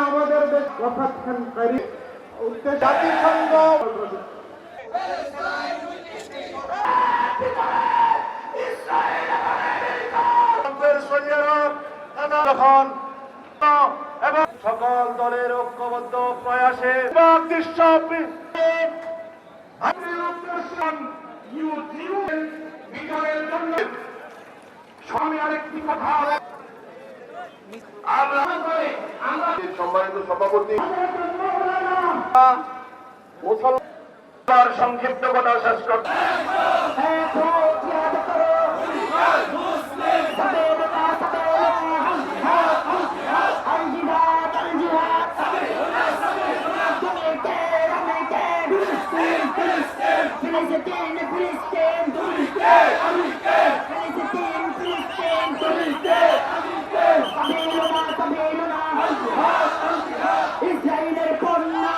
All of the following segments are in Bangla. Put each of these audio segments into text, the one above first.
আমাদের জাতিসংঘ এবং সকল দলের ঐক্যবদ্ধ প্রয়াসে আরেকটি কথা সম্মানিত সভাপতি মুসলমান সংক্ষিপ্ত কথা শেষ করতে ইসরায়েলের কন্যা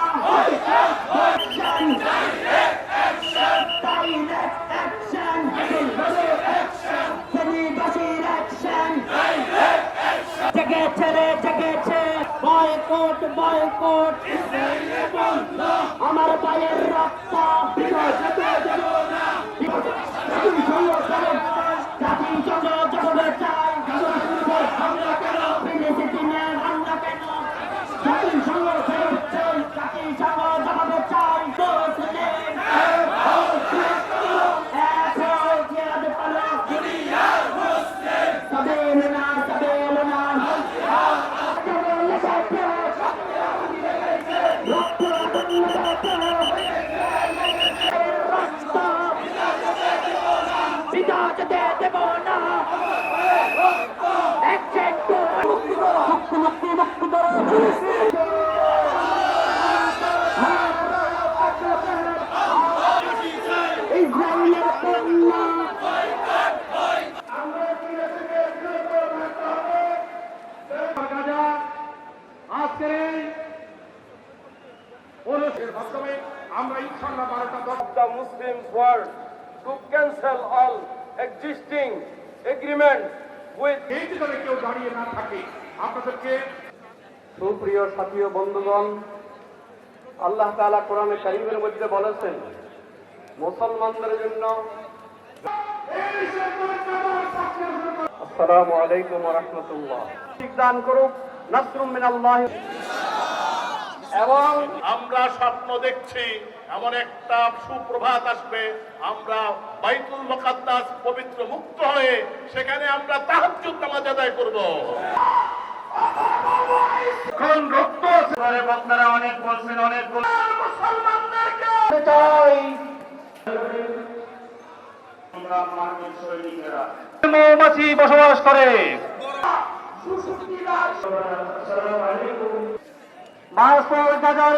জেগেছে বয়কট বয়কট আমার পায়ের রক্ত জাতিসংঘ জগবে চাই ফিলিস্তিনের হামলা কেন জাতিসংঘ ফেরত চাই জাতিসংঘ জগবে চাই The Muslim world to cancel all existing agreements with সুপ্রিয় সাথী ও বন্ধুগণ, আল্লাহ তাআলা কোরআনে কারীমের মধ্যে বলেছেন মুসলমানদের জন্য আসসালামু আলাইকুম ওয়া রাহমাতুল্লাহ দান করুক নাসরুম মিনাল্লাহ। এবং আমরা স্বপ্ন দেখছি এমন একটা সুপ্রভাত আসবে, আমরা বাইতুল মুকাদ্দাস পবিত্র মুক্ত হয়ে সেখানে আমরা তাহাজ্জুদ নামাজ আদায় করব। এখন রক্ত আপনারা অনেক বলছেন, অনেক মুসলমানদেরকে চাই আমরা মানবিক সৈনিকেরা মৌমাছি বসবাস করে মাসুল গাজার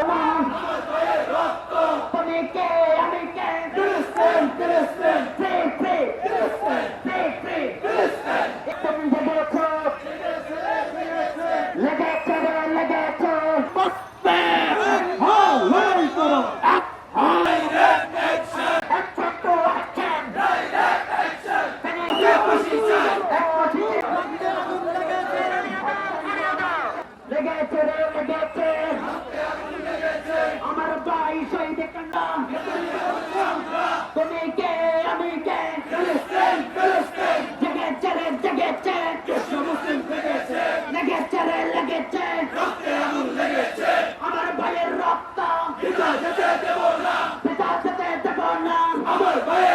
আমার ভাই শহীদ কান্না তুমি কে আমি কে জেগেছে রে জেগেছে লেগেছে রে লেগেছে আমার ভাইয়ের রক্ত পিতা যেতে দেব না আমার ভাইয়ের